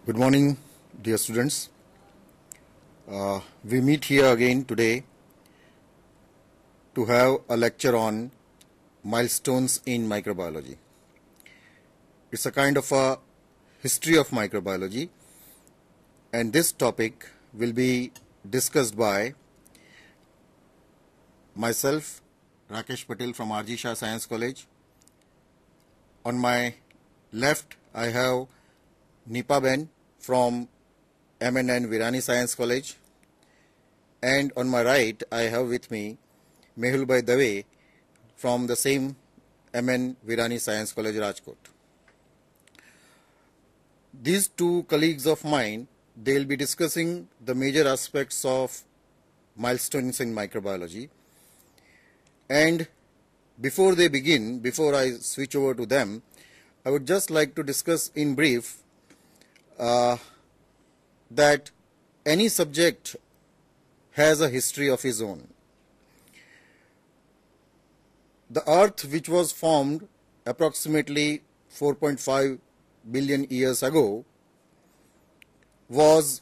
Good morning, dear students. We meet here again today to have a lecture on milestones in microbiology. It's a kind of a history of microbiology, and this topic will be discussed by myself, Rakesh Patel from R.G. Shah Science College. On my left, I have Nipa Ben from MNN Virani Science College, and on my right I have with me Mehulbhai Dave from the same MN Virani Science College, Rajkot. These two colleagues of mine, they will be discussing the major aspects of milestones in microbiology, and before they begin, before I switch over to them, I would just like to discuss in brief that any subject has a history of its own. The earth, which was formed approximately 4.5 billion years ago, was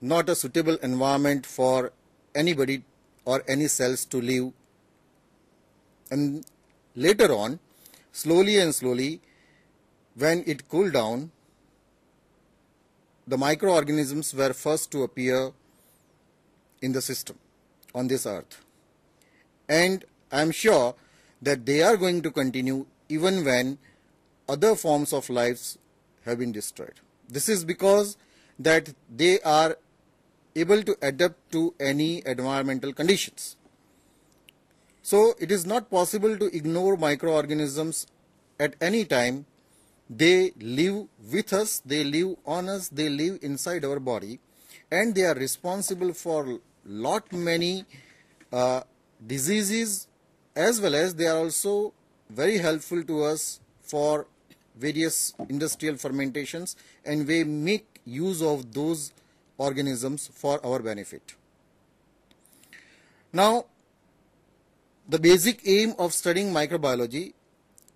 not a suitable environment for anybody or any cells to live. And later on, slowly and slowly, when it cooled down, the microorganisms were first to appear in the system on this earth. And I am sure that they are going to continue even when other forms of lives have been destroyed. This is because that they are able to adapt to any environmental conditions. So it is not possible to ignore microorganisms at any time. They live with us, they live on us, they live inside our body, and they are responsible for lot many diseases, as well as they are also very helpful to us for various industrial fermentations, and we make use of those organisms for our benefit. Now, the basic aim of studying microbiology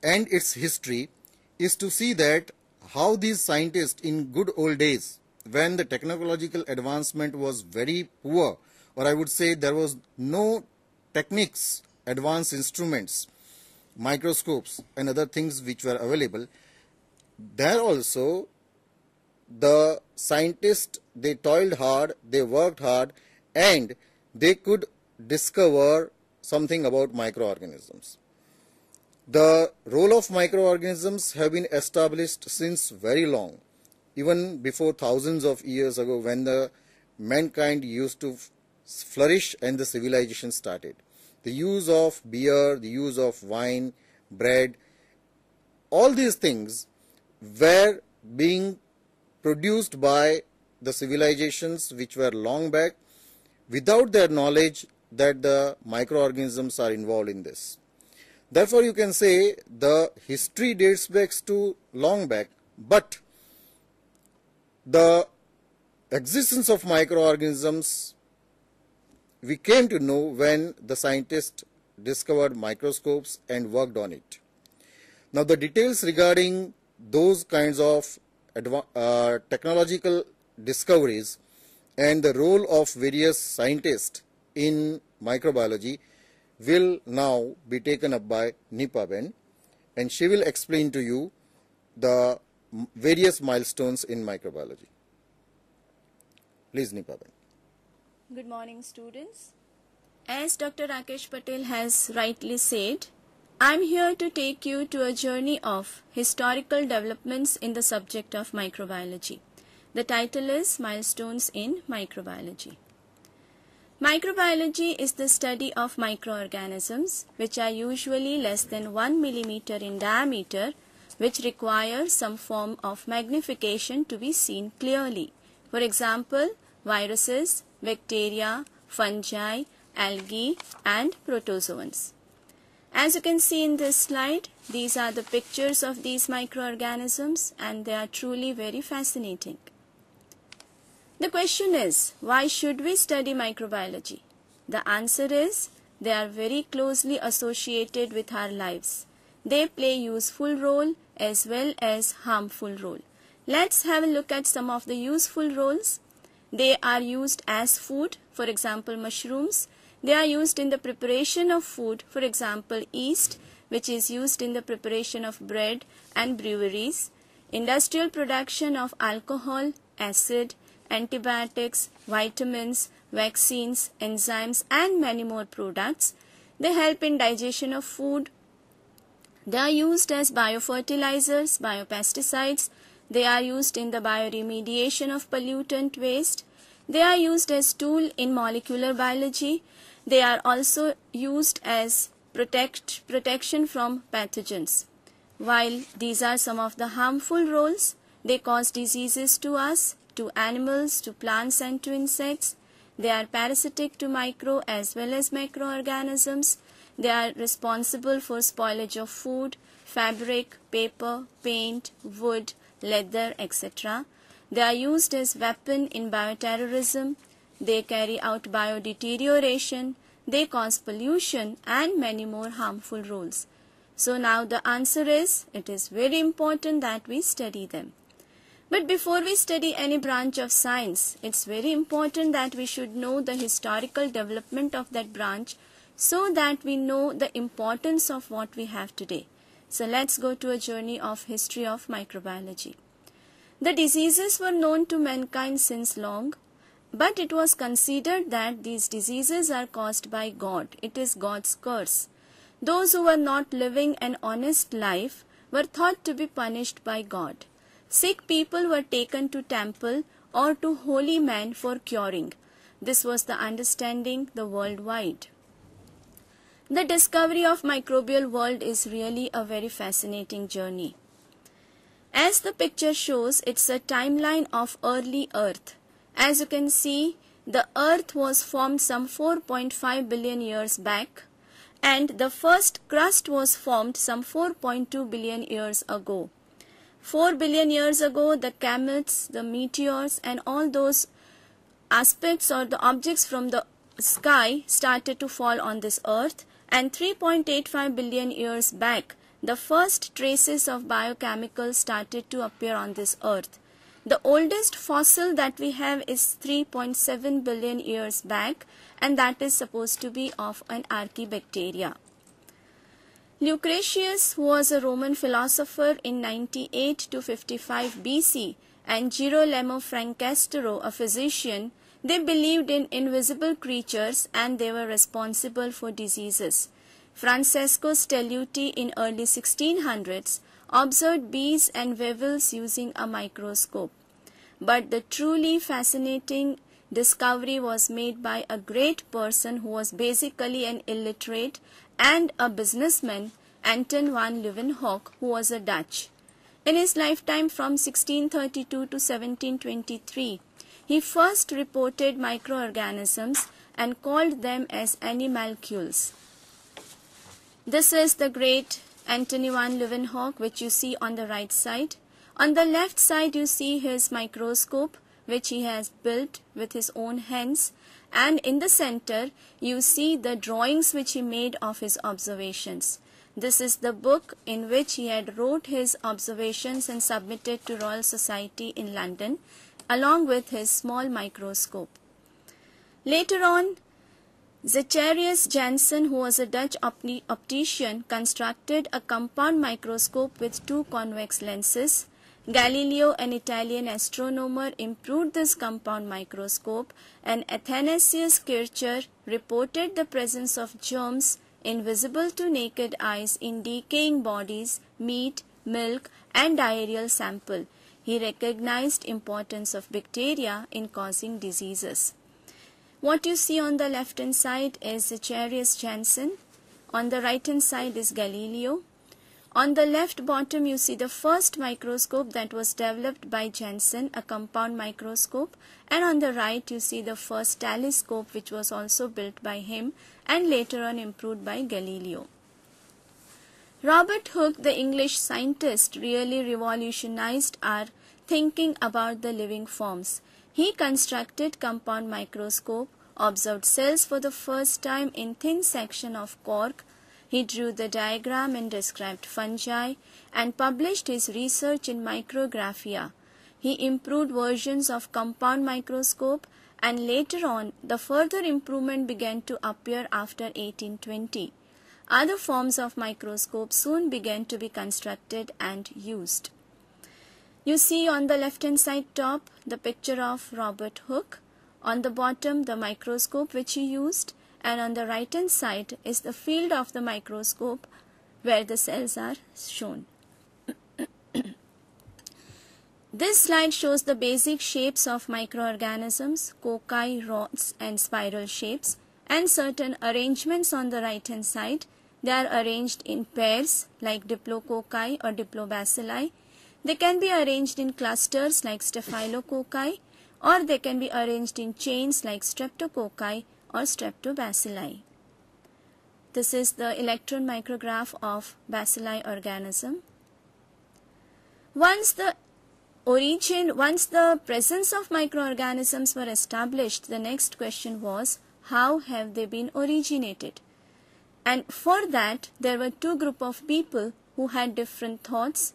and its history is to see that how these scientists in good old days, when the technological advancement was very poor, or I would say there was no techniques, advanced instruments, microscopes and other things which were available, there also the scientists, they toiled hard, they worked hard, and they could discover something about microorganisms. The role of microorganisms have been established since very long, even before thousands of years ago, when the mankind used to flourish and the civilization started. The use of beer, the use of wine, bread, all these things were being produced by the civilizations which were long back, without their knowledge that the microorganisms are involved in this. Therefore, you can say the history dates back to long back, but the existence of microorganisms we came to know when the scientists discovered microscopes and worked on it. Now, the details regarding those kinds of technological discoveries and the role of various scientists in microbiology will now be taken up by Nipa Ben, and she will explain to you the various milestones in microbiology. Please, Nipa Ben. Good morning, students. As Dr. Rakesh Patel has rightly said, I am here to take you to a journey of historical developments in the subject of microbiology. The title is Milestones in Microbiology. Microbiology is the study of microorganisms which are usually less than 1 millimeter in diameter, which require some form of magnification to be seen clearly. For example, viruses, bacteria, fungi, algae and protozoans. As you can see in this slide, these are the pictures of these microorganisms, and they are truly very fascinating. The question is, why should we study microbiology? The answer is, they are very closely associated with our lives. They play useful role as well as harmful role. Let's have a look at some of the useful roles. They are used as food, for example mushrooms. They are used in the preparation of food, for example yeast, which is used in the preparation of bread and breweries. Industrial production of alcohol, acid, antibiotics, vitamins, vaccines, enzymes and many more products. They help in digestion of food. They are used as biofertilizers, biopesticides. They are used in the bioremediation of pollutant waste. They are used as tool in molecular biology. They are also used as protection from pathogens. While these are some of the harmful roles, they cause diseases to us, to animals, to plants and to insects. They are parasitic to micro as well as macroorganisms. They are responsible for spoilage of food, fabric, paper, paint, wood, leather, etc. They are used as weapon in bioterrorism. They carry out biodeterioration. They cause pollution and many more harmful roles. So now the answer is, it is very important that we study them. But before we study any branch of science, it's very important that we should know the historical development of that branch so that we know the importance of what we have today. So let's go to a journey of history of microbiology. The diseases were known to mankind since long, but it was considered that these diseases are caused by God. It is God's curse. Those who were not living an honest life were thought to be punished by God. Sick people were taken to temple or to holy men for curing. This was the understanding the worldwide. The discovery of microbial world is really a very fascinating journey. As the picture shows, it's a timeline of early Earth. As you can see, the Earth was formed some 4.5 billion years back, and the first crust was formed some 4.2 billion years ago. 4 billion years ago, the comets, the meteors and all those aspects or the objects from the sky started to fall on this earth, and 3.85 billion years back, the first traces of biochemicals started to appear on this earth. The oldest fossil that we have is 3.7 billion years back, and that is supposed to be of an archaebacteria. Lucretius was a Roman philosopher in 98 to 55 BC, and Girolamo Francesco, a physician. They believed in invisible creatures and they were responsible for diseases. Francesco Stelluti in early 1600s observed bees and weevils using a microscope. But the truly fascinating discovery was made by a great person who was basically an illiterate and a businessman, Anton van Leeuwenhoek, who was a Dutch. In his lifetime from 1632 to 1723, he first reported microorganisms and called them as animalcules. This is the great Antony van Leeuwenhoek, which you see on the right side. On the left side you see his microscope, which he has built with his own hands, and in the center you see the drawings which he made of his observations. This is the book in which he had wrote his observations and submitted to Royal Society in London, along with his small microscope. Later on, Zacharias Janssen, who was a Dutch optician, constructed a compound microscope with two convex lenses. Galileo, an Italian astronomer, improved this compound microscope, and Athanasius Kircher reported the presence of germs invisible to naked eyes in decaying bodies, meat, milk, and diarrheal sample. He recognized importance of bacteria in causing diseases. What you see on the left hand side is Zacharias Janssen. On the right hand side is Galileo. On the left bottom you see the first microscope that was developed by Janssen, a compound microscope, and on the right you see the first telescope, which was also built by him and later on improved by Galileo. Robert Hooke, the English scientist, really revolutionized our thinking about the living forms. He constructed compound microscope, observed cells for the first time in thin section of cork. He drew the diagram and described fungi and published his research in Micrographia. He improved versions of compound microscope, and later on the further improvement began to appear after 1820. Other forms of microscope soon began to be constructed and used. You see on the left hand side top the picture of Robert Hooke, on the bottom the microscope which he used, and on the right hand side is the field of the microscope where the cells are shown. This slide shows the basic shapes of microorganisms, cocci, rods and spiral shapes, and certain arrangements on the right hand side. They are arranged in pairs like diplococci or diplobacilli. They can be arranged in clusters like staphylococci, or they can be arranged in chains like streptococci or streptobacilli. This is the electron micrograph of bacilli organism. Once the presence of microorganisms were established, the next question was, how have they been originated? And for that, there were two groups of people who had different thoughts.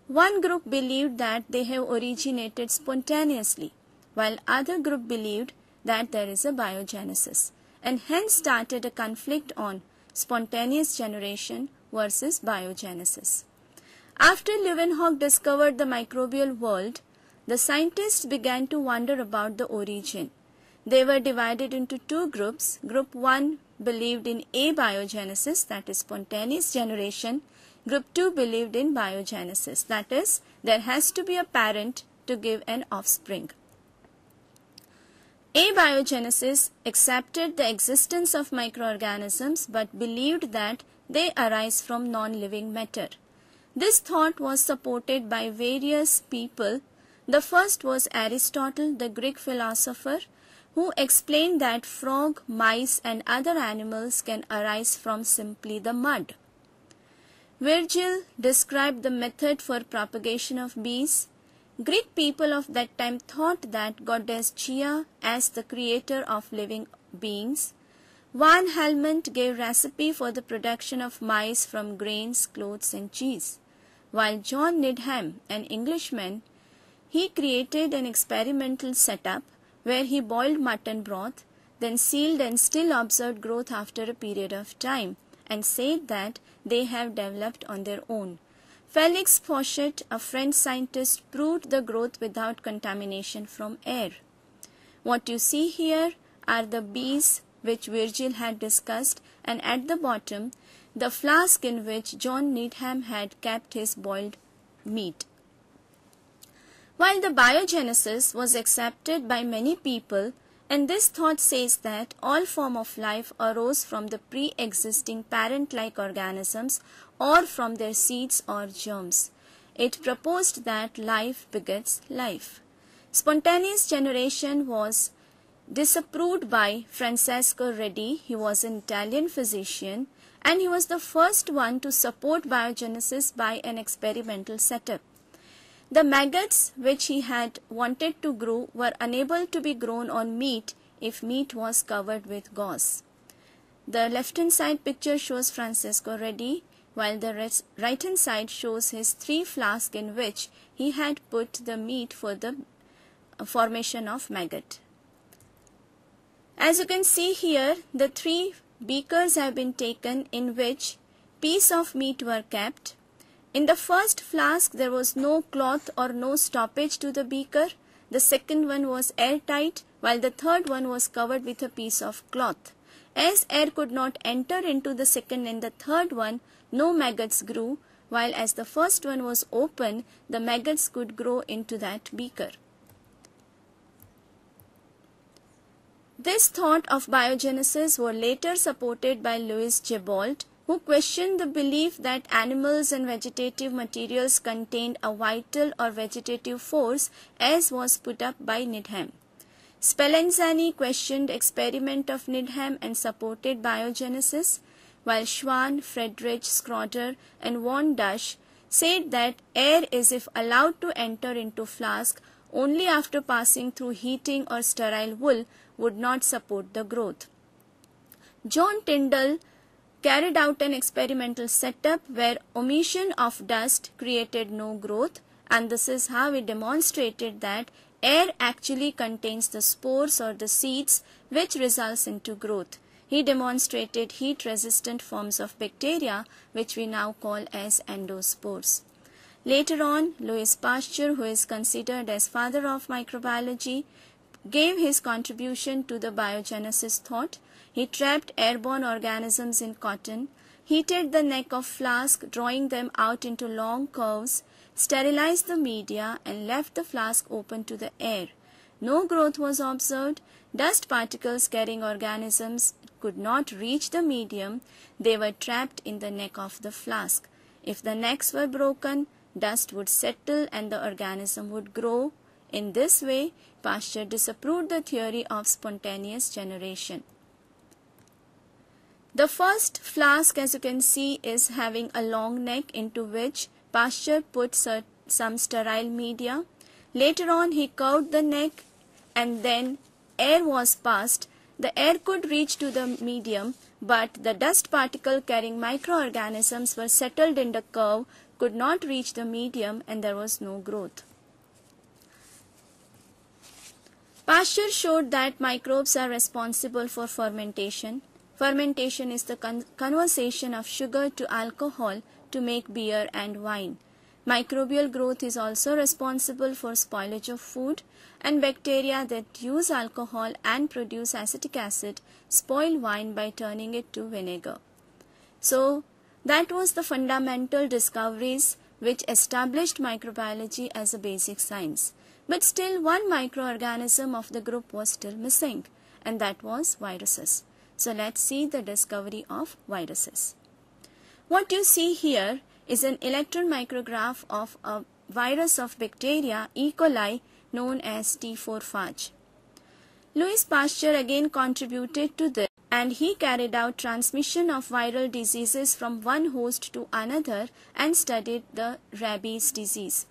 One group believed that they have originated spontaneously, while other group believed that there is a biogenesis, and hence started a conflict on spontaneous generation versus biogenesis. After Leeuwenhoek discovered the microbial world, the scientists began to wonder about the origin. They were divided into two groups. Group 1 believed in abiogenesis, that is spontaneous generation. Group 2 believed in biogenesis, that is there has to be a parent to give an offspring. Abiogenesis accepted the existence of microorganisms but believed that they arise from non-living matter. This thought was supported by various people. The first was Aristotle, the Greek philosopher, who explained that frog, mice and other animals can arise from simply the mud. Virgil described the method for propagation of bees. Greek people of that time thought that goddess Gaia as the creator of living beings. Van Helmont gave recipe for the production of mice from grains, clothes and cheese. While John Needham, an Englishman, he created an experimental setup where he boiled mutton broth, then sealed and still observed growth after a period of time, and said that they have developed on their own. Felix Fauchet, a French scientist, proved the growth without contamination from air. What you see here are the bees which Virgil had discussed, and at the bottom the flask in which John Needham had kept his boiled meat. While the biogenesis was accepted by many people, and this thought says that all form of life arose from the pre-existing parent-like organisms or from their seeds or germs. It proposed that life begets life. Spontaneous generation was disapproved by Francesco Redi. He was an Italian physician, and he was the first one to support biogenesis by an experimental setup. The maggots which he had wanted to grow were unable to be grown on meat if meat was covered with gauze. The left hand side picture shows Francesco Redi, while the right hand side shows his 3 flasks in which he had put the meat for the formation of maggot. As you can see here, the 3 beakers have been taken in which pieces of meat were kept. In the first flask there was no cloth or no stoppage to the beaker. The second one was airtight, while the third one was covered with a piece of cloth. As air could not enter into the second and the third one, no maggots grew, while as the first one was open, the maggots could grow into that beaker. This thought of biogenesis was later supported by Louis Jebold, who questioned the belief that animals and vegetative materials contained a vital or vegetative force, as was put up by Needham. Spallanzani questioned experiment of Needham and supported biogenesis, while Schwann, Friedrich, Schroeder and von Dusch said that air is, if allowed to enter into flask only after passing through heating or sterile wool, would not support the growth. John Tyndall carried out an experimental setup where omission of dust created no growth, and this is how he demonstrated that air actually contains the spores or the seeds which results into growth. He demonstrated heat-resistant forms of bacteria which we now call as endospores. Later on, Louis Pasteur, who is considered as father of microbiology, gave his contribution to the biogenesis thought. He trapped airborne organisms in cotton, heated the neck of flask, drawing them out into long curves, sterilized the media and left the flask open to the air. No growth was observed. Dust particles carrying organisms could not reach the medium. They were trapped in the neck of the flask. If the necks were broken, dust would settle and the organism would grow. In this way, Pasteur disapproved the theory of spontaneous generation. The first flask, as you can see, is having a long neck into which Pasteur put some sterile media. Later on, he curved the neck and then air was passed. The air could reach to the medium, but the dust particle carrying microorganisms were settled in the curve, could not reach the medium, and there was no growth. Pasteur showed that microbes are responsible for fermentation. Fermentation is the conversion of sugar to alcohol to make beer and wine. Microbial growth is also responsible for spoilage of food, and bacteria that use alcohol and produce acetic acid spoil wine by turning it to vinegar. So, that was the fundamental discoveries which established microbiology as a basic science. But still, one microorganism of the group was still missing, and that was viruses. So let's see the discovery of viruses. What you see here is an electron micrograph of a virus of bacteria E. coli known as T4 phage. Louis Pasteur again contributed to this, and he carried out transmission of viral diseases from one host to another and studied the rabies disease.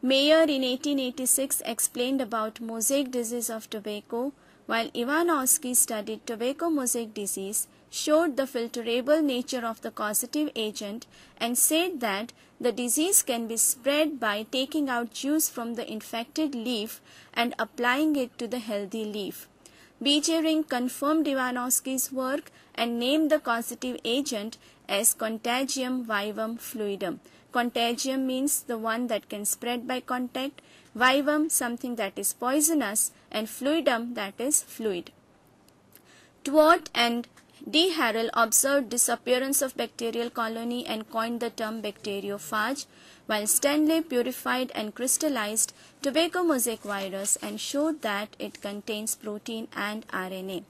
Mayer in 1886 explained about mosaic disease of tobacco, while Ivanovsky studied tobacco mosaic disease, showed the filterable nature of the causative agent, and said that the disease can be spread by taking out juice from the infected leaf and applying it to the healthy leaf. B.J. Ring confirmed Ivanovsky's work and named the causative agent as Contagium vivum fluidum. Contagium means the one that can spread by contact, vivum something that is poisonous, and fluidum that is fluid. Twort and D. Harrell observed disappearance of bacterial colony and coined the term bacteriophage, while Stanley purified and crystallized tobacco mosaic virus and showed that it contains protein and RNA.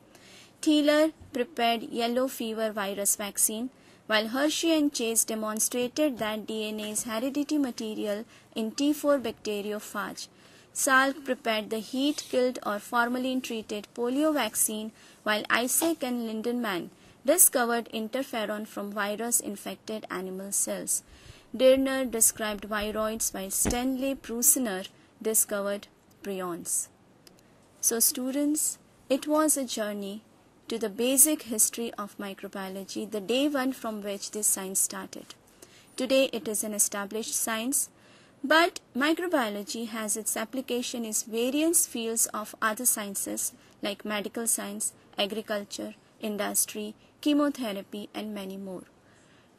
Thiele prepared yellow fever virus vaccine, while Hershey and Chase demonstrated that DNA is hereditary material in T4 bacteriophage. Salk prepared the heat-killed or formalin-treated polio vaccine, while Isaac and Lindenmann discovered interferon from virus-infected animal cells. Dirner described viroids, while Stanley Prusiner discovered prions. So students, it was a journey to the basic history of microbiology, the day one from which this science started. Today it is an established science, but microbiology has its application in various fields of other sciences like medical science, agriculture, industry, chemotherapy, and many more.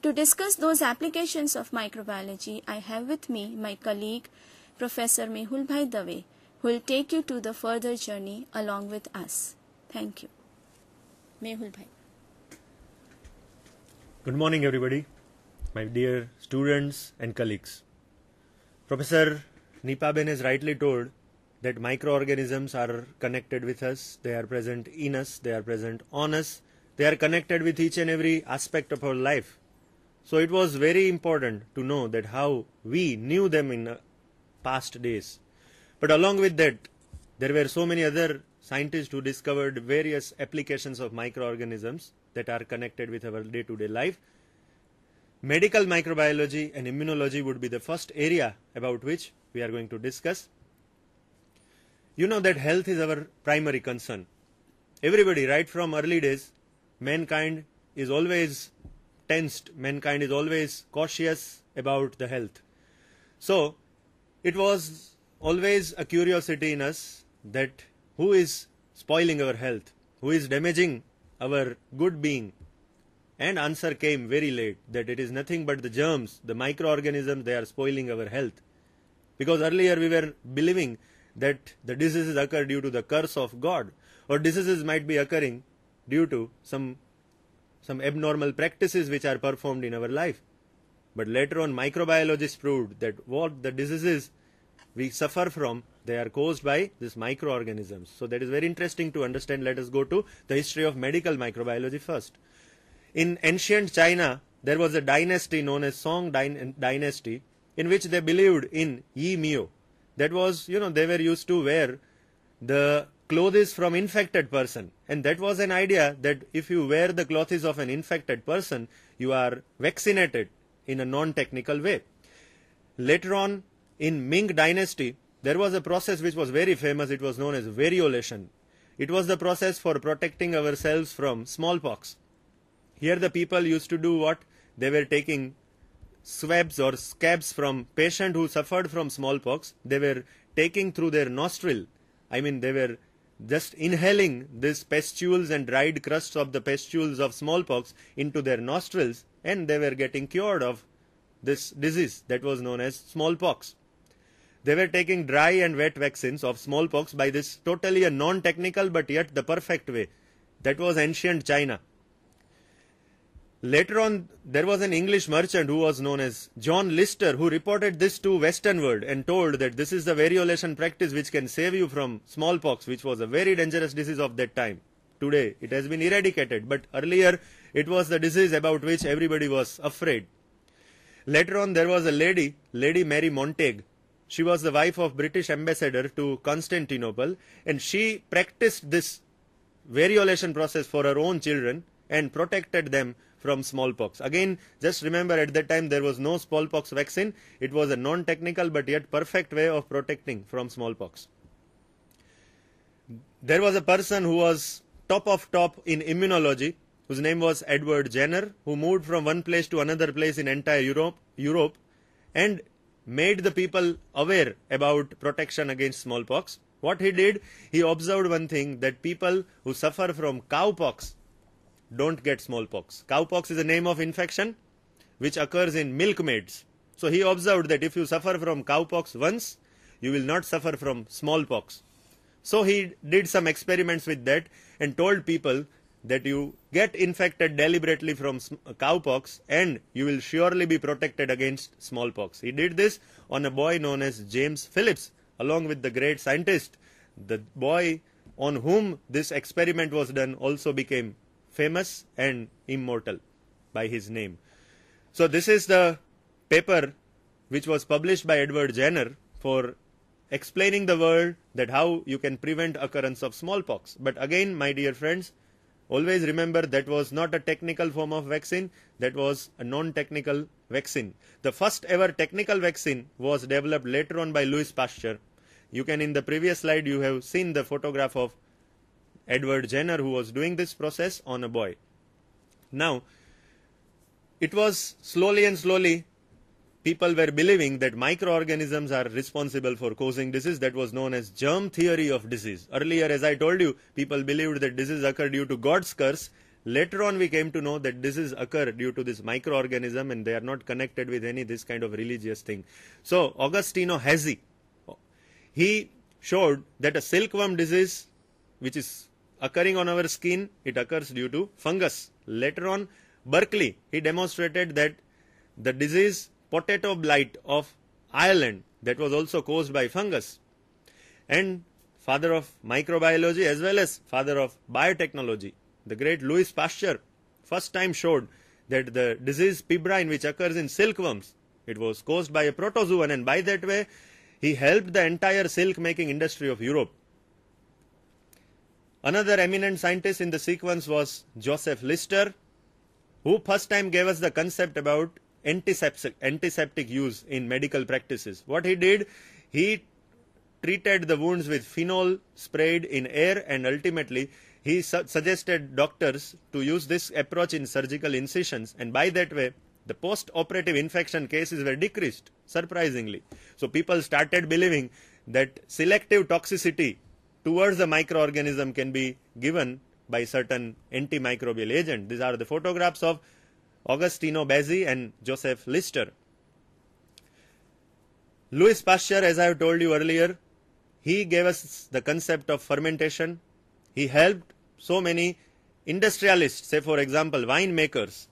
To discuss those applications of microbiology, I have with me my colleague, Professor Mehul Bhai Dave, who will take you to the further journey along with us. Thank you. Mehul Bhai. Good morning, everybody, my dear students and colleagues. Professor Nipaben has rightly told that microorganisms are connected with us, they are present in us, they are present on us, they are connected with each and every aspect of our life. So it was very important to know that how we knew them in past days. But along with that, there were so many other scientists who discovered various applications of microorganisms that are connected with our day-to-day life. Medical microbiology and immunology would be the first area about which we are going to discuss. You know that health is our primary concern. Everybody, right from early days, mankind is always tensed, mankind is always cautious about the health. So, it was always a curiosity in us that who is spoiling our health, who is damaging our good being. And answer came very late, that it is nothing but the germs, the microorganisms, they are spoiling our health. Because earlier we were believing that the diseases occur due to the curse of God, or diseases might be occurring due to some abnormal practices which are performed in our life. But later on microbiologists proved that what the diseases we suffer from, they are caused by these microorganisms. So that is very interesting to understand. Let us go to the history of medical microbiology first. In ancient China, there was a dynasty known as Song dynasty, in which they believed in Yi Miao. That was, they were used to wear the clothes from infected person. And that was an idea that if you wear the clothes of an infected person, you are vaccinated in a non-technical way. Later on, in Ming dynasty, there was a process which was very famous. It was known as variolation. It was the process for protecting ourselves from smallpox. Here the people used to do what? They were taking swabs or scabs from patient who suffered from smallpox. They were taking through their nostril. They were just inhaling these pustules and dried crusts of the pustules of smallpox into their nostrils, and they were getting cured of this disease that was known as smallpox. They were taking dry and wet vaccines of smallpox by this totally a non-technical but yet the perfect way. That was ancient China. Later on, there was an English merchant who was known as John Lister, who reported this to Western world and told that this is the variolation practice which can save you from smallpox, which was a very dangerous disease of that time. Today, it has been eradicated, but earlier it was the disease about which everybody was afraid. Later on, there was a Lady Mary Montague. She was the wife of British ambassador to Constantinople, and she practiced this variolation process for her own children and protected them from smallpox. Again, just remember, at that time there was no smallpox vaccine. It was a non-technical but yet perfect way of protecting from smallpox. There was a person who was top of top in immunology, whose name was Edward Jenner, who moved from one place to another place in entire Europe and made the people aware about protection against smallpox. What he did, he observed one thing, that people who suffer from cowpox don't get smallpox. Cowpox is a name of infection which occurs in milkmaids. So he observed that if you suffer from cowpox once, you will not suffer from smallpox. So he did some experiments with that and told people that you get infected deliberately from cowpox and you will surely be protected against smallpox. He did this on a boy known as James Phillips, along with the great scientist. The boy on whom this experiment was done also became famous and immortal by his name. So this is the paper which was published by Edward Jenner for explaining the world that how you can prevent occurrence of smallpox. But again, my dear friends, always remember that was not a technical form of vaccine, that was a non-technical vaccine. The first ever technical vaccine was developed later on by Louis Pasteur. You can, in the previous slide, you have seen the photograph of Edward Jenner who was doing this process on a boy. Now, it was slowly people were believing that microorganisms are responsible for causing disease. That was known as germ theory of disease. Earlier, as I told you, people believed that disease occurred due to God's curse. Later on, we came to know that disease occurred due to this microorganism and they are not connected with any this kind of religious thing. So, Agostino Hazzi, he showed that a silkworm disease which is occurring on our skin, it occurs due to fungus. Later on, Berkeley, he demonstrated that the disease potato blight of Ireland, that was also caused by fungus. And father of microbiology as well as father of biotechnology, the great Louis Pasteur, first time showed that the disease pebrine which occurs in silkworms, it was caused by a protozoan, and by that way he helped the entire silk making industry of Europe. Another eminent scientist in the sequence was Joseph Lister, who first time gave us the concept about antiseptic use in medical practices. What he did, he treated the wounds with phenol sprayed in air, and ultimately he suggested doctors to use this approach in surgical incisions, and by that way the post-operative infection cases were decreased, surprisingly. So people started believing that selective toxicity towards the microorganism can be given by certain antimicrobial agent. These are the photographs of Agostino Bazzi and Joseph Lister. Louis Pasteur, as I have told you earlier, he gave us the concept of fermentation. He helped so many industrialists, say for example winemakers,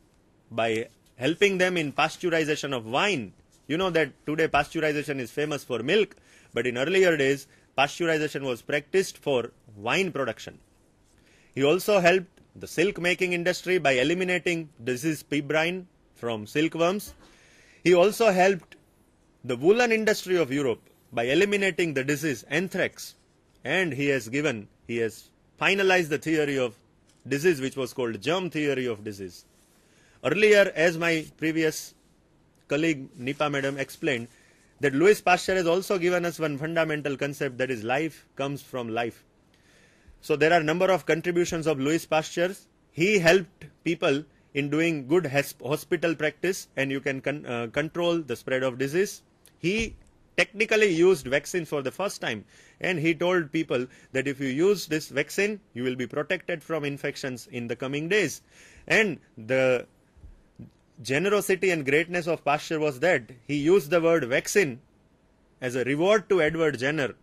by helping them in pasteurization of wine. You know that today pasteurization is famous for milk, but in earlier days pasteurization was practiced for wine production. He also helped the silk making industry by eliminating disease pebrine from silkworms. He also helped the woolen industry of Europe by eliminating the disease anthrax, and he has finalized the theory of disease which was called germ theory of disease. Earlier, as my previous colleague Nipa madam explained, that Louis Pasteur has also given us one fundamental concept, that is life comes from life. So there are a number of contributions of Louis Pasteur. He helped people in doing good hospital practice, and you can control the spread of disease. He technically used vaccine for the first time, and he told people that if you use this vaccine, you will be protected from infections in the coming days. And the generosity and greatness of Pasteur was that he used the word vaccine as a reward to Edward Jenner,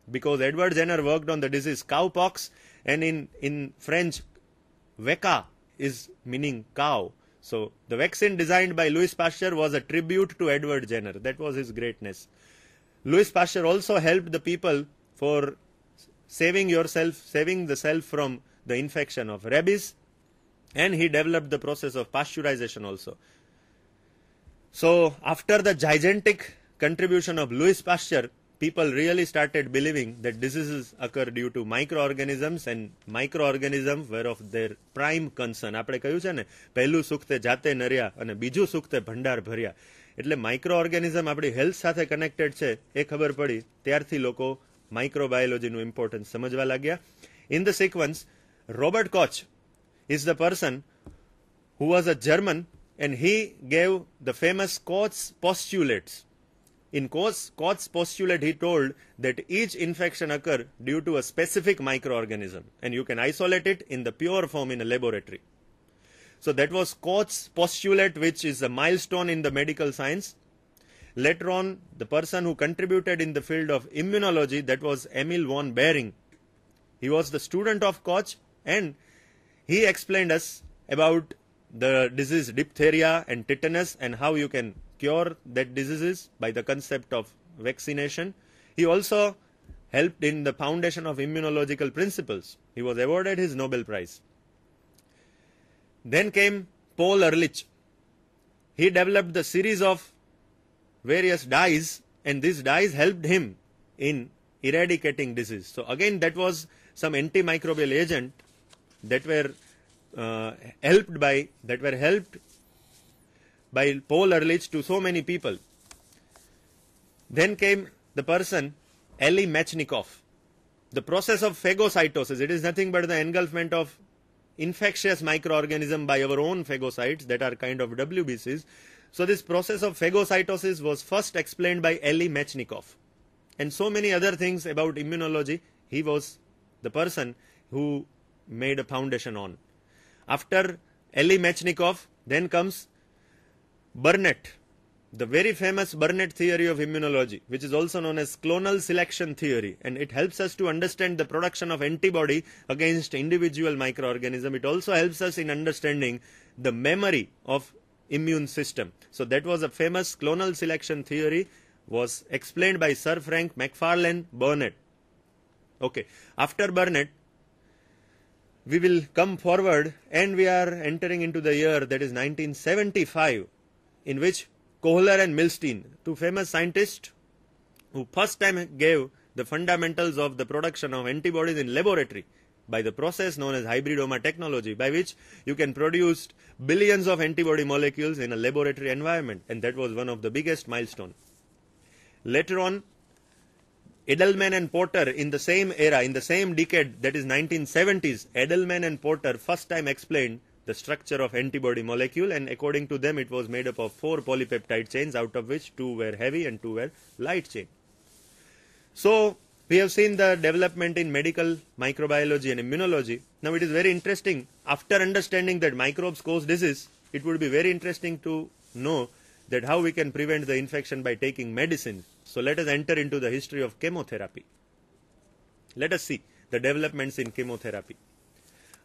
because Edward Jenner worked on the disease cowpox, and in French, vacca is meaning cow. So the vaccine designed by Louis Pasteur was a tribute to Edward Jenner. That was his greatness. Louis Pasteur also helped the people for saving the self from the infection of rabies, and he developed the process of pasteurization also. So after the gigantic contribution of Louis Pasteur, people really started believing that diseases occur due to microorganisms, and microorganisms were of their prime concern. આપણે કહ્યું છે ને, પહેલું સુખ તે જાતે નર્યા અને બીજું સુખ તે ભંડાર ભર્યા. એટલે માઇક્રોઓર્ગેનિઝમ આપણી હેલ્થ સાથે કનેક્ટેડ છે એ ખબર પડી ત્યારથી લોકો માઇક્રોબાયોલોજીનું ઇમ્પોર્ટન્સ સમજવા लाग्યા. In the sequence, Robert Koch is the person who was a German, and he gave the famous Koch's postulates. In Koch's postulate, he told that each infection occurs due to a specific microorganism, and you can isolate it in the pure form in a laboratory. So that was Koch's postulate, which is a milestone in the medical science. Later on, the person who contributed in the field of immunology, that was Emil von Behring. He was the student of Koch, and he explained us about the disease diphtheria and tetanus and how you can cure that diseases by the concept of vaccination. He also helped in the foundation of immunological principles. He was awarded his Nobel Prize. Then came Paul Ehrlich. He developed the series of various dyes, and these dyes helped him in eradicating disease. So again, that was some antimicrobial agent that were helped by Paul Ehrlich to so many people. Then came the person Elie Metchnikoff. The process of phagocytosis, it is nothing but the engulfment of infectious microorganism by our own phagocytes that are kind of WBCs. So this process of phagocytosis was first explained by Elie Metchnikoff. And so many other things about immunology, he was the person who made a foundation on. After Elie Metchnikoff, then comes Burnett, the very famous Burnett theory of immunology, which is also known as clonal selection theory, and it helps us to understand the production of antibody against individual microorganism. It also helps us in understanding the memory of immune system. So that was a famous clonal selection theory, was explained by Sir Frank Macfarlane Burnett. Okay, after Burnett, we will come forward, and we are entering into the year that is 1975, in which Kohler and Milstein, two famous scientists who first time gave the fundamentals of the production of antibodies in laboratory by the process known as hybridoma technology, by which you can produce billions of antibody molecules in a laboratory environment, and that was one of the biggest milestones. Later on, Edelman and Porter, in the same era, in the same decade, that is 1970s, Edelman and Porter first time explained the structure of antibody molecule, and according to them it was made up of 4 polypeptide chains, out of which 2 were heavy and 2 were light chain. So we have seen the development in medical microbiology and immunology. Now it is very interesting, after understanding that microbes cause disease, it would be very interesting to know that how we can prevent the infection by taking medicine. So let us enter into the history of chemotherapy. Let us see the developments in chemotherapy.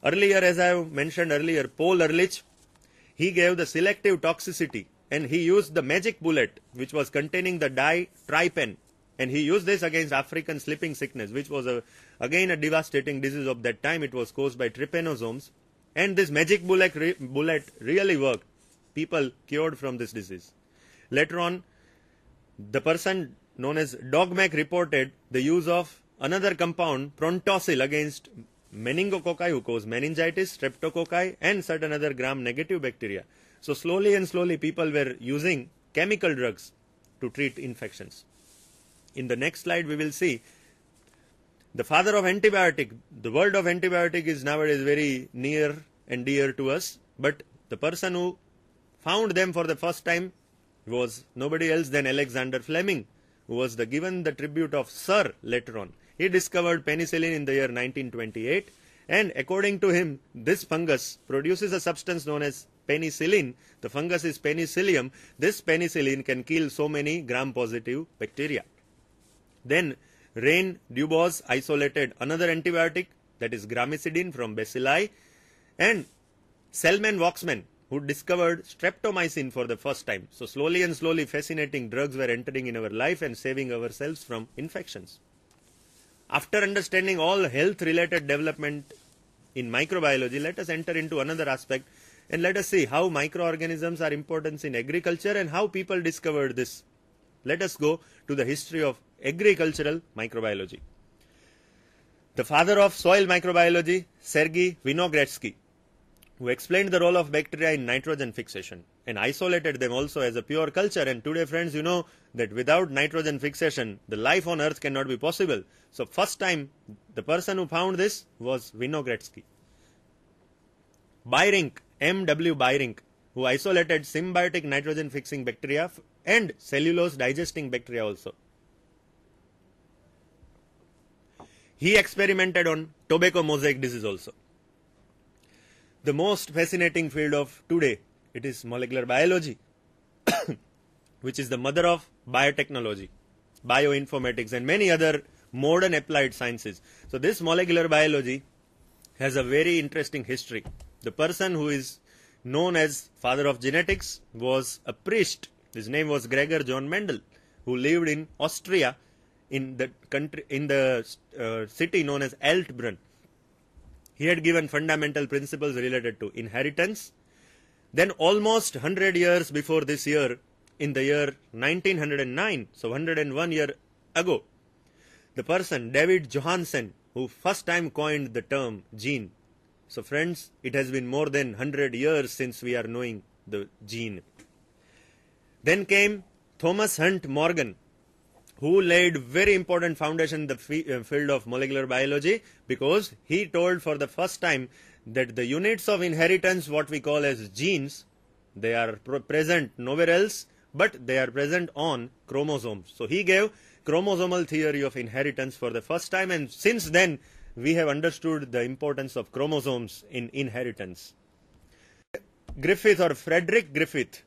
Earlier, as I mentioned earlier, Paul Ehrlich, he gave the selective toxicity, and he used the magic bullet which was containing the dye trypan, and he used this against African sleeping sickness, which was again a devastating disease of that time. It was caused by trypanosomes, and this magic bullet really worked. People cured from this disease. Later on, the person known as Dogmack reported the use of another compound, Prontosil, against meningococci, who cause meningitis, streptococci, and certain other gram-negative bacteria. So slowly and slowly people were using chemical drugs to treat infections. In the next slide we will see the father of antibiotic. The word of antibiotic is nowadays very near and dear to us, but the person who found them for the first time was nobody else than Alexander Fleming, who was given the tribute of Sir later on. He discovered penicillin in the year 1928, and according to him, this fungus produces a substance known as penicillin. The fungus is Penicillium. This penicillin can kill so many gram-positive bacteria. Then Rein Dubos isolated another antibiotic, that is gramicidin, from bacilli, and Selman Waksman, who discovered streptomycin for the first time. So slowly and slowly fascinating drugs were entering in our life and saving ourselves from infections. After understanding all health related development in microbiology, let us enter into another aspect and let us see how microorganisms are important in agriculture and how people discovered this. Let us go to the history of agricultural microbiology. The father of soil microbiology, Sergei Vinogradsky, who explained the role of bacteria in nitrogen fixation and isolated them also as a pure culture. And today, friends, you know that without nitrogen fixation, the life on earth cannot be possible. So first time the person who found this was Vinogradsky. Beirink, M.W. Beirink, who isolated symbiotic nitrogen fixing bacteria and cellulose digesting bacteria also. He experimented on tobacco mosaic disease also. The most fascinating field of today, it is molecular biology, which is the mother of biotechnology, bioinformatics, and many other modern applied sciences. So this molecular biology has a very interesting history. The person who is known as father of genetics was a priest. His name was Gregor John Mendel, who lived in Austria, in the country, in the city known as Altbrunn. He had given fundamental principles related to inheritance. Then almost 100 years before this year, in the year 1909, so 101 years ago, the person David Johansen, who first time coined the term gene. So friends, it has been more than 100 years since we are knowing the gene. Then came Thomas Hunt Morgan, who laid very important foundation in the field of molecular biology, because he told for the first time that the units of inheritance, what we call as genes, they are present nowhere else, but they are present on chromosomes. So he gave chromosomal theory of inheritance for the first time, and since then we have understood the importance of chromosomes in inheritance. Griffith, or Frederick Griffith,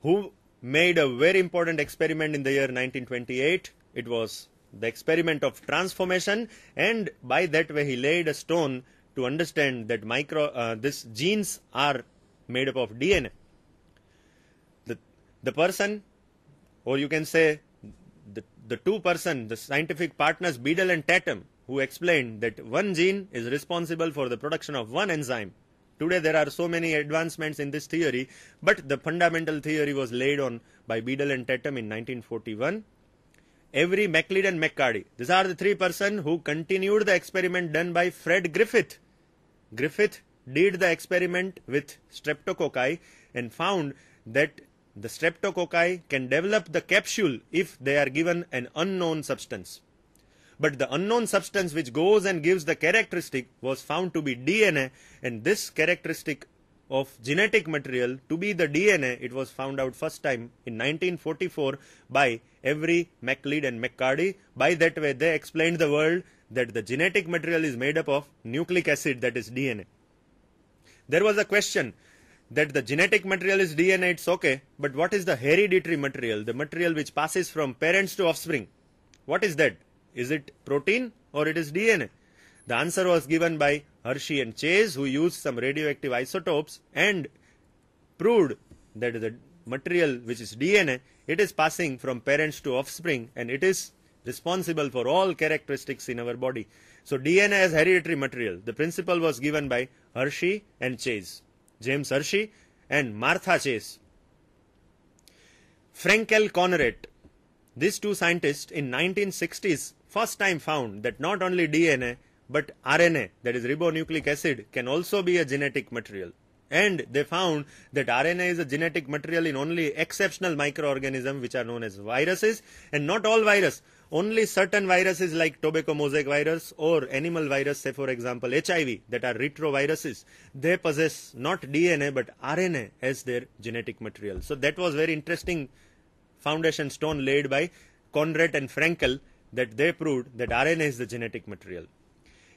who made a very important experiment in the year 1928. It was the experiment of transformation, and by that way he laid a stone to understand that these genes are made up of DNA. The person, or you can say the two person, the scientific partners Beadle and Tatum, who explained that one gene is responsible for the production of one enzyme. Today there are so many advancements in this theory, but the fundamental theory was laid on by Beadle and Tatum in 1941. Avery, MacLeod and McCarty, these are the three persons who continued the experiment done by Fred Griffith. Griffith did the experiment with streptococci and found that the streptococci can develop the capsule if they are given an unknown substance. but the unknown substance which goes and gives the characteristic was found to be DNA, and this characteristic of genetic material to be the DNA, it was found out first time in 1944 by Avery, MacLeod and McCarty. By that way they explained the world that the genetic material is made up of nucleic acid, that is DNA. There was a question that the genetic material is DNA, it's okay, but what is the hereditary material, the material which passes from parents to offspring? What is that? Is it protein or it is DNA? The answer was given by Hershey and Chase, who used some radioactive isotopes and proved that the material which is DNA, it is passing from parents to offspring, and it is responsible for all characteristics in our body. So DNA as hereditary material, the principle was given by Hershey and Chase, James Hershey and Martha Chase. Frankel Conrad, these two scientists in 1960s first time found that not only DNA but RNA, that is ribonucleic acid, can also be a genetic material. And they found that RNA is a genetic material in only exceptional microorganisms which are known as viruses, and not all virus, only certain viruses like tobacco mosaic virus or animal virus, say for example HIV, that are retroviruses, they possess not DNA but RNA as their genetic material. So that was very interesting foundation stone laid by Conrad and Frankel, that they proved that RNA is the genetic material.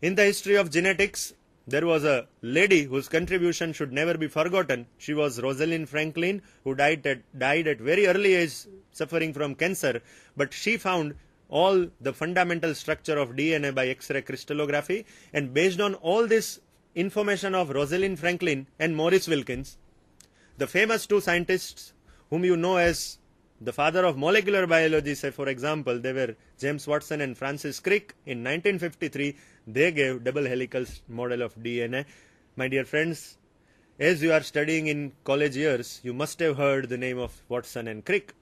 In the history of genetics, there was a lady whose contribution should never be forgotten. She was Rosalind Franklin, who died at very early age suffering from cancer, but she found all the fundamental structure of DNA by X-ray crystallography, and based on all this information of Rosalind Franklin and Maurice Wilkins, the famous two scientists whom you know as the father of molecular biology, say for example, they were James Watson and Francis Crick. In 1953, they gave double helical model of DNA. My dear friends, as you are studying in college years, you must have heard the name of Watson and Crick.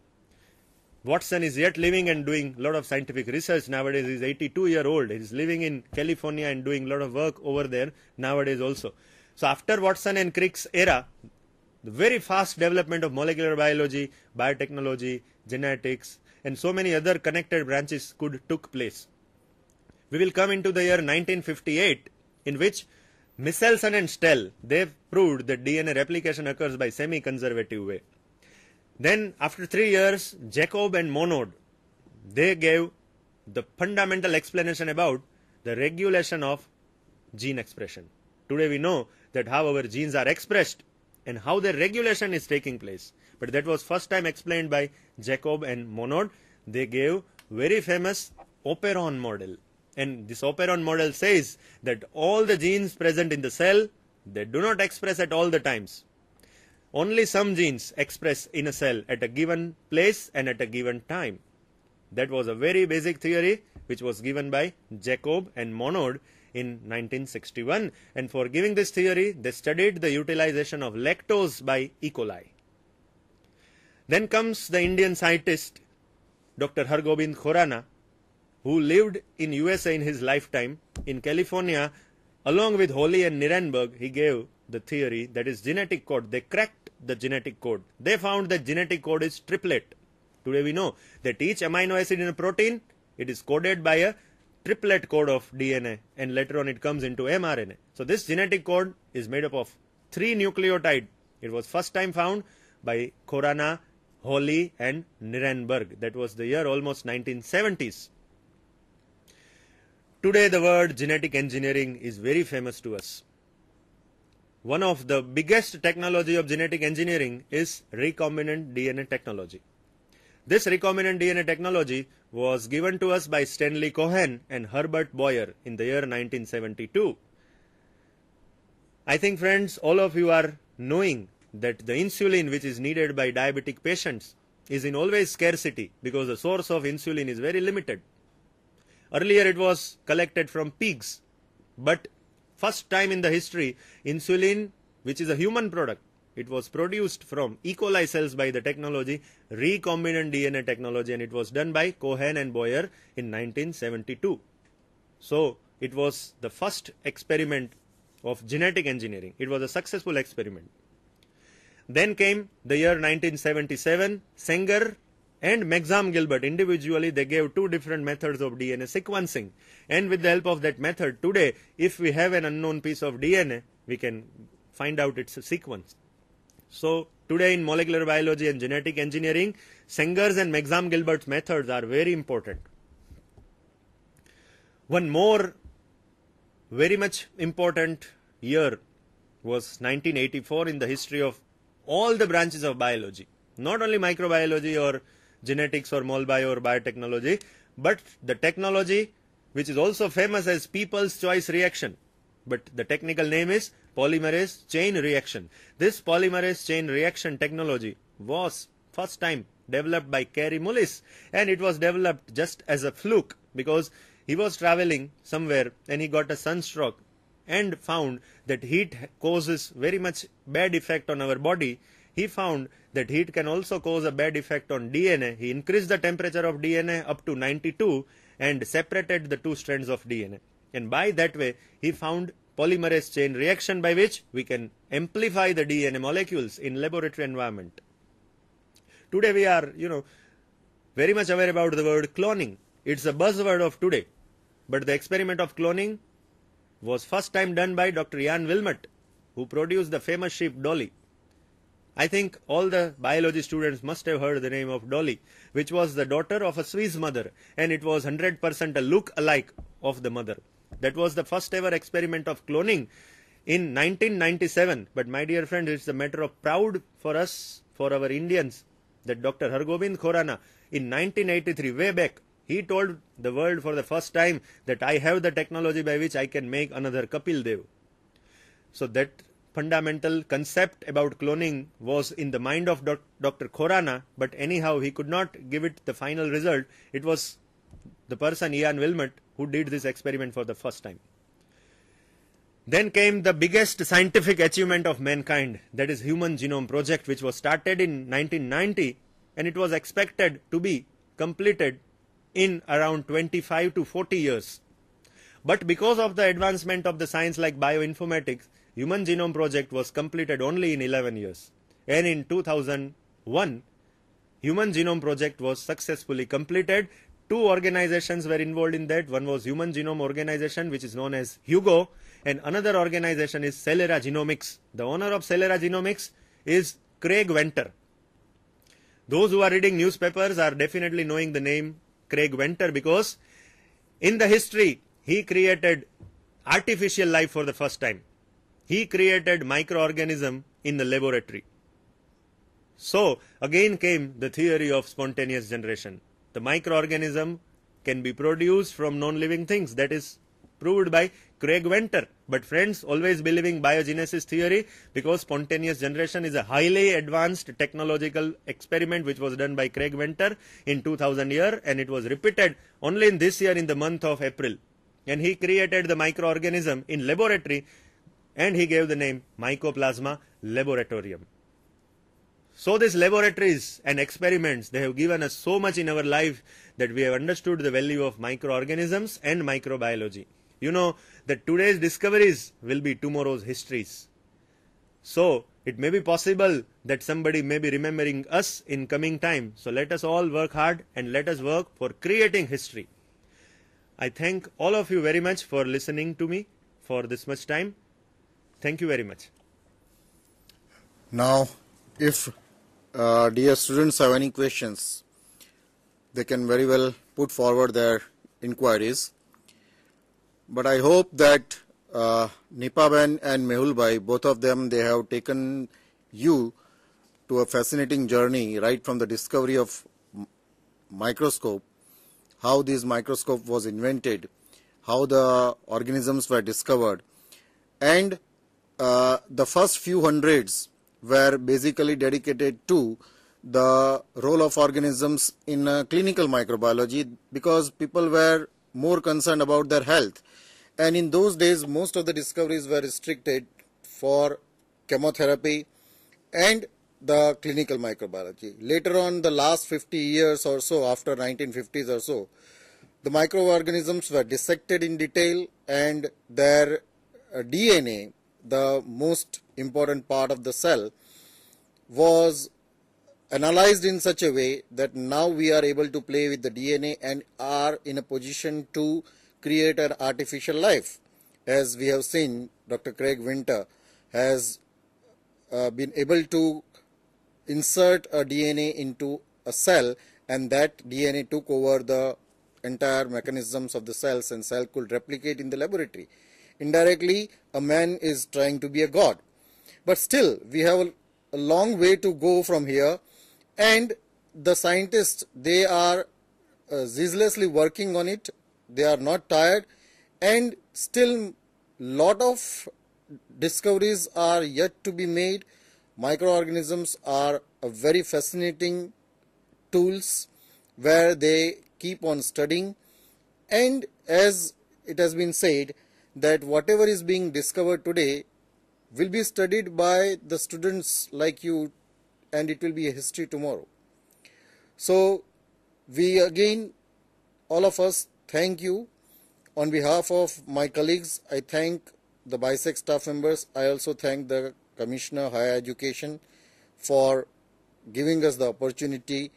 Watson is yet living and doing a lot of scientific research nowadays. He is 82-year-old. He is living in California and doing a lot of work over there nowadays also. So after Watson and Crick's era, the very fast development of molecular biology, biotechnology, genetics, and so many other connected branches took place. We will come into the year 1958, in which Michelson and Stell, they proved that DNA replication occurs by semi-conservative way. Then after 3 years, Jacob and Monod, they gave the fundamental explanation about the regulation of gene expression. Today we know that how our genes are expressed and how their regulation is taking place. But that was first time explained by Jacob and Monod. They gave very famous operon model. And this operon model says that all the genes present in the cell, they do not express at all the times. Only some genes express in a cell at a given place and at a given time. That was a very basic theory which was given by Jacob and Monod in 1961, and for giving this theory they studied the utilization of lactose by E. coli. Then comes the Indian scientist Dr. Hargobind Khorana, who lived in USA in his lifetime. In California, along with Holy and Nirenberg, he gave the theory that is genetic code. They cracked the genetic code. They found that genetic code is triplet. Today we know that each amino acid in a protein, it is coded by a triplet code of DNA, and later on it comes into mRNA. So this genetic code is made up of 3 nucleotides. It was first time found by Khorana, Holy and Nirenberg. That was the year almost 1970s. Today the word genetic engineering is very famous to us. One of the biggest technology of genetic engineering is recombinant DNA technology. This recombinant DNA technology was given to us by Stanley Cohen and Herbert Boyer in the year 1972. I think, friends, all of you are knowing that the insulin which is needed by diabetic patients is in always scarcity because the source of insulin is very limited. Earlier it was collected from pigs, but first time in the history, insulin, which is a human product, it was produced from E. coli cells by the technology recombinant DNA technology, and it was done by Cohen and Boyer in 1972. So it was the first experiment of genetic engineering. It was a successful experiment. Then came the year 1977. Sanger and Maxam Gilbert, individually they gave two different methods of DNA sequencing. And with the help of that method, today, if we have an unknown piece of DNA, we can find out its sequence. So today in molecular biology and genetic engineering, Sanger's and Maxam Gilbert's methods are very important. One more very much important year was 1984 in the history of all the branches of biology. Not only microbiology or genetics or molbi or biotechnology, but the technology which is also famous as People's Choice Reaction. But the technical name is polymerase chain reaction. This polymerase chain reaction technology was first time developed by Kary Mullis, and it was developed just as a fluke because he was traveling somewhere and he got a sunstroke and found that heat causes very much bad effect on our body. He found that heat can also cause a bad effect on DNA. He increased the temperature of DNA up to 92 and separated the two strands of DNA. And by that way, he found polymerase chain reaction by which we can amplify the DNA molecules in laboratory environment. Today we are, very much aware about the word cloning. It's a buzzword of today. But the experiment of cloning was first time done by Dr. Jan Wilmot, who produced the famous sheep Dolly. I think all the biology students must have heard the name of Dolly, which was the daughter of a Swiss mother, and it was 100% a look-alike of the mother. That was the first ever experiment of cloning in 1997. But my dear friends, it's a matter of proud for us, for our Indians, that Dr. Hargobind Khorana in 1983, way back, he told the world for the first time that I have the technology by which I can make another Kapil Dev. So that fundamental concept about cloning was in the mind of Dr. Khorana, but anyhow he could not give it the final result. It was the person Jan Wilmot who did this experiment for the first time. Then came the biggest scientific achievement of mankind, that is Human Genome Project, which was started in 1990 and it was expected to be completed in around 25 to 40 years. But because of the advancement of the science like bioinformatics, Human Genome Project was completed only in 11 years. And in 2001, Human Genome Project was successfully completed. Two organizations were involved in that. One was Human Genome Organization, which is known as HUGO, and another organization is Celera Genomics. The owner of Celera Genomics is Craig Venter. Those who are reading newspapers are definitely knowing the name Craig Venter because in the history he created artificial life for the first time. He created microorganism in the laboratory. So again came the theory of spontaneous generation. The microorganism can be produced from non-living things. That is proved by Craig Venter. But friends, always believing biogenesis theory because spontaneous generation is a highly advanced technological experiment which was done by Craig Venter in 2000 year, and it was repeated only in this year in the month of April. And he created the microorganism in laboratory and he gave the name Mycoplasma laboratorium. So these laboratories and experiments, they have given us so much in our life that we have understood the value of microorganisms and microbiology. You know that today's discoveries will be tomorrow's histories. So it may be possible that somebody may be remembering us in coming time. So let us all work hard and let us work for creating history. I thank all of you very much for listening to me for this much time. Thank you very much. Now, if dear students have any questions, they can very well put forward their inquiries. But I hope that Nipaben and Mehulbhai, both of them, they have taken you to a fascinating journey right from the discovery of microscope, how this microscope was invented, how the organisms were discovered, and the first few hundreds were basically dedicated to the role of organisms in clinical microbiology because people were more concerned about their health. And in those days, most of the discoveries were restricted for chemotherapy and the clinical microbiology. Later on, the last 50 years or so, after 1950s or so, the microorganisms were dissected in detail and their DNA, the most important part of the cell, was analyzed in such a way that now we are able to play with the DNA and are in a position to create an artificial life. As we have seen, Dr. Craig Winter has been able to insert a DNA into a cell, and that DNA took over the entire mechanisms of the cells, and cell could replicate in the laboratory. Indirectly, a man is trying to be a god. But still, we have a long way to go from here, and the scientists, they are zealously working on it. They are not tired, and still lot of discoveries are yet to be made. Microorganisms are a very fascinating tools where they keep on studying, and as it has been said that whatever is being discovered today will be studied by the students like you, and it will be a history tomorrow. So we again, all of us, thank you. On behalf of my colleagues, I thank the BISEC staff members. I also thank the Commissioner Higher Education for giving us the opportunity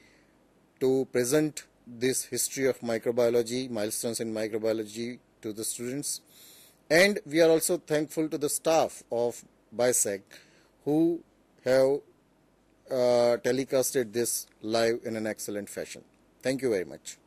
to present this history of microbiology, milestones in microbiology, to the students. And we are also thankful to the staff of BISEC who have telecasted this live in an excellent fashion. Thank you very much.